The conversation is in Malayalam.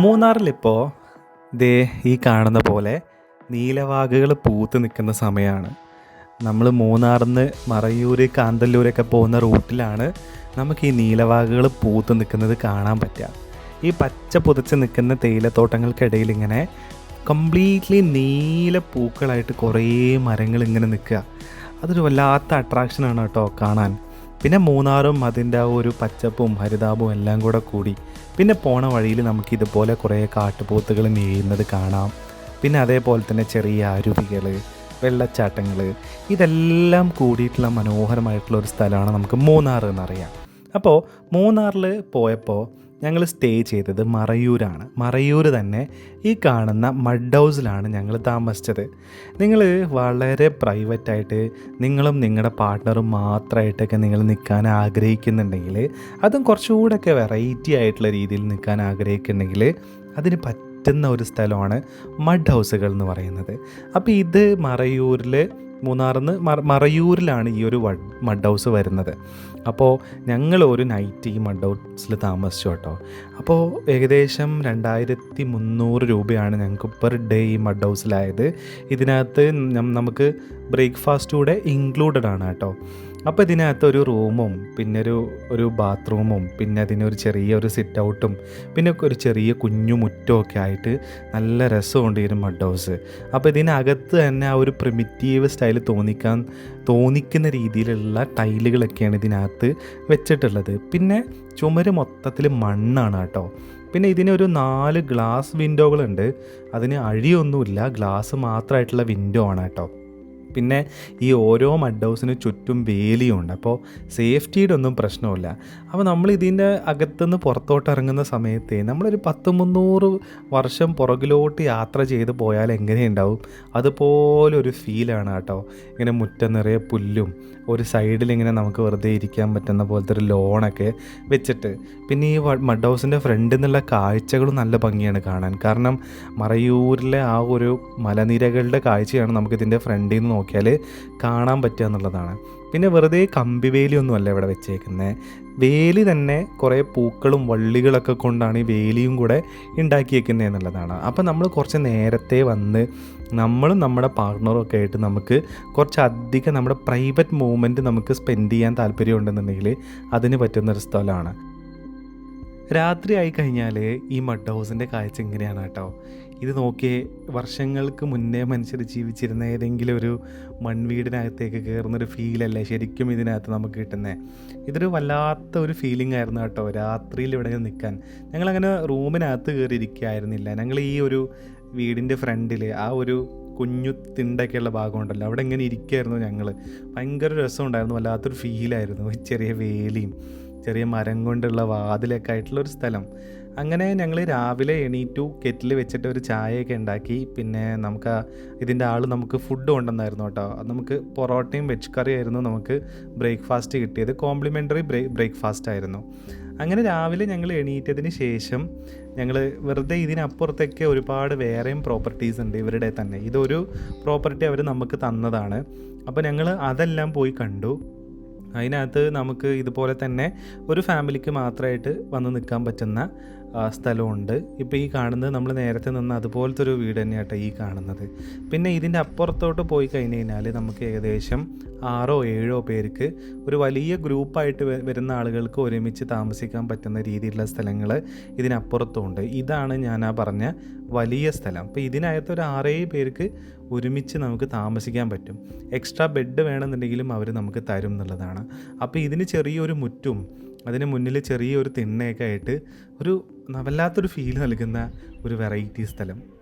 മൂന്നാറിലിപ്പോൾ ദേ ഈ കാണുന്ന പോലെ നീലവാകുകൾ പൂത്ത് നിൽക്കുന്ന സമയമാണ്. നമ്മൾ മൂന്നാറിൽ നിന്ന് മറയൂർ കാന്തല്ലൂരൊക്കെ പോകുന്ന റൂട്ടിലാണ് നമുക്ക് ഈ നീലവാകുകൾ പൂത്ത് നിൽക്കുന്നത് കാണാൻ പറ്റുക. ഈ പച്ച പുതച്ച് നിൽക്കുന്ന തേയിലത്തോട്ടങ്ങൾക്കിടയിൽ ഇങ്ങനെ കംപ്ലീറ്റ്ലി നീല പൂക്കളായിട്ട് കുറേ മരങ്ങൾ ഇങ്ങനെ നിൽക്കുക. അതൊരു വല്ലാത്ത അട്രാക്ഷനാണ് കേട്ടോ കാണാൻ. പിന്നെ മൂന്നാറും അതിൻ്റെ ആ ഒരു പച്ചപ്പും ഹരിതാപവും എല്ലാം കൂടെ കൂടി പിന്നെ പോണ വഴിയിൽ നമുക്ക് ഇതുപോലെ കുറേ കാട്ടുപോത്തുകൾ മേയുന്നത് കാണാം. പിന്നെ അതേപോലെ തന്നെ ചെറിയ അരുവികൾ, വെള്ളച്ചാട്ടങ്ങൾ, ഇതെല്ലാം കൂടിയിട്ടുള്ള മനോഹരമായിട്ടുള്ള ഒരു സ്ഥലമാണ് നമുക്ക് മൂന്നാർ എന്നറിയാം. അപ്പോൾ മൂന്നാറിൽ പോയപ്പോൾ ഞങ്ങൾ സ്റ്റേ ചെയ്തത് മറയൂരാണ്. മറയൂർ തന്നെ ഈ കാണുന്ന മഡ് ഹൗസിലാണ് ഞങ്ങൾ താമസിച്ചത്. നിങ്ങൾ വളരെ പ്രൈവറ്റായിട്ട് നിങ്ങളും നിങ്ങളുടെ പാർട്ട്ണറും മാത്രമായിട്ടൊക്കെ നിങ്ങൾ നിൽക്കാൻ ആഗ്രഹിക്കുന്നുണ്ടെങ്കിൽ, അതും കുറച്ചുകൂടെയൊക്കെ വെറൈറ്റി ആയിട്ടുള്ള രീതിയിൽ നിൽക്കാൻ ആഗ്രഹിക്കുന്നുണ്ടെങ്കിൽ അതിന് പറ്റുന്ന ഒരു സ്ഥലമാണ് മഡ് ഹൗസുകൾ എന്ന് പറയുന്നത്. അപ്പോൾ ഇത് മറയൂരിൽ മൂന്നാറിൽ നിന്ന് മറയൂരിലാണ് ഈ ഒരു മഡ് ഹൗസ് വരുന്നത്. അപ്പോൾ ഞങ്ങൾ ഒരു നൈറ്റ് ഈ മഡ് ഹൗസിൽ താമസിച്ചു കേട്ടോ. അപ്പോൾ ഏകദേശം 2300 രൂപയാണ് ഞങ്ങൾക്ക് പെർ ഡേ ഈ മഡ് ഹൗസിലായത്. ഇതിനകത്ത് നമുക്ക് ബ്രേക്ക്ഫാസ്റ്റ് കൂടെ ഇൻക്ലൂഡഡ് ആണ് കേട്ടോ. അപ്പോൾ ഇതിനകത്ത് ഒരു റൂമും പിന്നെ ഒരു ബാത്റൂമും പിന്നെ അതിനൊരു ചെറിയൊരു സിറ്റ് ഔട്ടും പിന്നെ ഒരു ചെറിയ കുഞ്ഞു മുറ്റവും ഒക്കെ ആയിട്ട് നല്ല രസമുണ്ട് ഈ ഒരു മഡ് ഹൗസ്. അപ്പോൾ ഇതിനകത്ത് തന്നെ ആ ഒരു പ്രിമിറ്റീവ് സ്റ്റൈൽ തോന്നിക്കുന്ന രീതിയിലുള്ള ടൈലുകളൊക്കെയാണ് ഇതിനകത്ത് വെച്ചിട്ടുള്ളത്. പിന്നെ ചുമര് മൊത്തത്തിൽ മണ്ണാണ് കേട്ടോ. പിന്നെ ഇതിനൊരു 4 ഗ്ലാസ് വിൻഡോകളുണ്ട്. അതിന് അഴിയൊന്നുമില്ല, ഗ്ലാസ് മാത്രമായിട്ടുള്ള വിൻഡോ ആണ് കേട്ടോ. പിന്നെ ഈ ഓരോ മഡ് ഹൗസിന് ചുറ്റും വേലിയുണ്ട്. അപ്പോൾ സേഫ്റ്റിയുടെ ഒന്നും പ്രശ്നമില്ല. അപ്പോൾ നമ്മൾ ഇതിൻ്റെ അകത്തുനിന്ന് പുറത്തോട്ട് ഇറങ്ങുന്ന സമയത്ത് നമ്മളൊരു 100-300 വർഷം പുറകിലോട്ട് യാത്ര ചെയ്ത് പോയാൽ എങ്ങനെയുണ്ടാവും അതുപോലെ ഒരു ഫീലാണ് കേട്ടോ. ഇങ്ങനെ മുറ്റം നിറയെ പുല്ലും ഒരു സൈഡിൽ ഇങ്ങനെ നമുക്ക് വെറുതെ ഇരിക്കാൻ പറ്റുന്ന പോലത്തെ ഒരു ലോണൊക്കെ വെച്ചിട്ട്, പിന്നെ ഈ മഡ് ഹൗസിൻ്റെ ഫ്രണ്ടിൽ നിന്നുള്ള കാഴ്ചകളും നല്ല ഭംഗിയാണ് കാണാൻ. കാരണം മറയൂരിലെ ആ ഒരു മലനിരകളുടെ കാഴ്ചയാണ് നമുക്കിതിൻ്റെ ഫ്രണ്ടിൽ നിന്ന് നോക്കിയാൽ കാണാൻ പറ്റുക എന്നുള്ളതാണ്. പിന്നെ വെറുതെ കമ്പിവേലിയൊന്നുമല്ല ഇവിടെ വെച്ചേക്കുന്നത്. വേലി തന്നെ കുറേ പൂക്കളും വള്ളികളൊക്കെ കൊണ്ടാണ് ഈ വേലിയും കൂടെ ഉണ്ടാക്കിയേക്കുന്നത് എന്നുള്ളതാണ്. അപ്പോൾ നമ്മൾ കുറച്ച് നേരത്തെ വന്ന് നമ്മളും നമ്മുടെ പാർട്ട്ണറും ഒക്കെ ആയിട്ട് നമുക്ക് കുറച്ചധികം നമ്മുടെ പ്രൈവറ്റ് മൂവ്മെൻറ്റ് നമുക്ക് സ്പെൻഡ് ചെയ്യാൻ താല്പര്യമുണ്ടെന്നുണ്ടെങ്കിൽ അതിന് പറ്റുന്നൊരു സ്ഥലമാണ്. രാത്രി ആയി കഴിഞ്ഞാൽ ഈ മഡ് ഹൗസിൻ്റെ കാഴ്ച ഇങ്ങനെയാണ് കേട്ടോ. ഇത് നോക്കിയേ, വർഷങ്ങൾക്ക് മുന്നേ മനുഷ്യർ ജീവിച്ചിരുന്ന ഏതെങ്കിലും ഒരു മൺവീടിനകത്തേക്ക് കയറുന്നൊരു ഫീലല്ലേ ശരിക്കും ഇതിനകത്ത് നമുക്ക് കിട്ടുന്നത്. ഇതൊരു വല്ലാത്ത ഒരു ഫീലിംഗ് ആയിരുന്നു കേട്ടോ രാത്രിയിൽ ഇവിടെ നിൽക്കാൻ. ഞങ്ങളങ്ങനെ റൂമിനകത്ത് കയറിയിരിക്കുകയായിരുന്നില്ല. ഞങ്ങൾ ഈ ഒരു വീടിൻ്റെ ഫ്രണ്ടിൽ ആ ഒരു കുഞ്ഞു തിണ്ടൊക്കെയുള്ള ഭാഗമുണ്ടല്ലോ, അവിടെ ഇങ്ങനെ ഇരിക്കുകയായിരുന്നു ഞങ്ങൾ. ഭയങ്കര രസമുണ്ടായിരുന്നു, വല്ലാത്തൊരു ഫീലായിരുന്നു. ചെറിയ വേലിയും ചെറിയ മരം കൊണ്ടുള്ള വാതിലൊക്കെ ആയിട്ടുള്ളൊരു സ്ഥലം. അങ്ങനെ ഞങ്ങൾ രാവിലെ എണീറ്റു, കെറ്റിൽ വെച്ചിട്ട് ഒരു ചായയൊക്കെ ഉണ്ടാക്കി. പിന്നെ ഇതിൻ്റെ ആൾ നമുക്ക് ഫുഡ് കൊണ്ടുവന്നായിരുന്നു കേട്ടോ. അത് നമുക്ക് പൊറോട്ടയും വെജ് കറിയായിരുന്നു നമുക്ക് ബ്രേക്ക്ഫാസ്റ്റ് കിട്ടിയത്. കോംപ്ലിമെൻ്ററി ബ്രേക്ക്ഫാസ്റ്റ് ആയിരുന്നു. അങ്ങനെ രാവിലെ ഞങ്ങൾ എണീറ്റതിന് ശേഷം ഞങ്ങൾ വെറുതെ ഇതിനപ്പുറത്തൊക്കെ ഒരുപാട് വേറെയും പ്രോപ്പർട്ടീസ് ഉണ്ട് ഇവരുടെ തന്നെ. ഇതൊരു പ്രോപ്പർട്ടി അവർ നമുക്ക് തന്നതാണ്. അപ്പോൾ ഞങ്ങൾ അതെല്ലാം പോയി കണ്ടു. അതിനകത്ത് നമുക്ക് ഇതുപോലെ തന്നെ ഒരു ഫാമിലിക്ക് മാത്രമായിട്ട് വന്ന് നിൽക്കാൻ പറ്റുന്ന സ്ഥലമുണ്ട്. ഇപ്പോൾ ഈ കാണുന്നത് നമ്മൾ നേരത്തെ നിന്ന് അതുപോലത്തെ ഒരു വീട് തന്നെയാട്ടോ ഈ കാണുന്നത്. പിന്നെ ഇതിൻ്റെ അപ്പുറത്തോട്ട് പോയി കഴിഞ്ഞ് കഴിഞ്ഞാൽ നമുക്ക് ഏകദേശം 6-7 പേർക്ക് ഒരു വലിയ ഗ്രൂപ്പായിട്ട് വരുന്ന ആളുകൾക്ക് ഒരുമിച്ച് താമസിക്കാൻ പറ്റുന്ന രീതിയിലുള്ള സ്ഥലങ്ങൾ ഇതിനപ്പുറത്തുമുണ്ട്. ഇതാണ് ഞാൻ പറഞ്ഞ വലിയ സ്ഥലം. അപ്പോൾ ഇതിനകത്ത് ഒരു 6-7 പേർക്ക് ഒരുമിച്ച് നമുക്ക് താമസിക്കാൻ പറ്റും. എക്സ്ട്രാ ബെഡ് വേണമെന്നുണ്ടെങ്കിലും അവർ നമുക്ക് തരും എന്നുള്ളതാണ്. അപ്പോൾ ഇതിന് ചെറിയൊരു മുറ്റും അതിന് മുന്നിൽ ചെറിയൊരു തിണ്ണയൊക്കെ ആയിട്ട് ഒരു വല്ലാത്തൊരു ഫീൽ നൽകുന്ന ഒരു വെറൈറ്റി സ്ഥലം.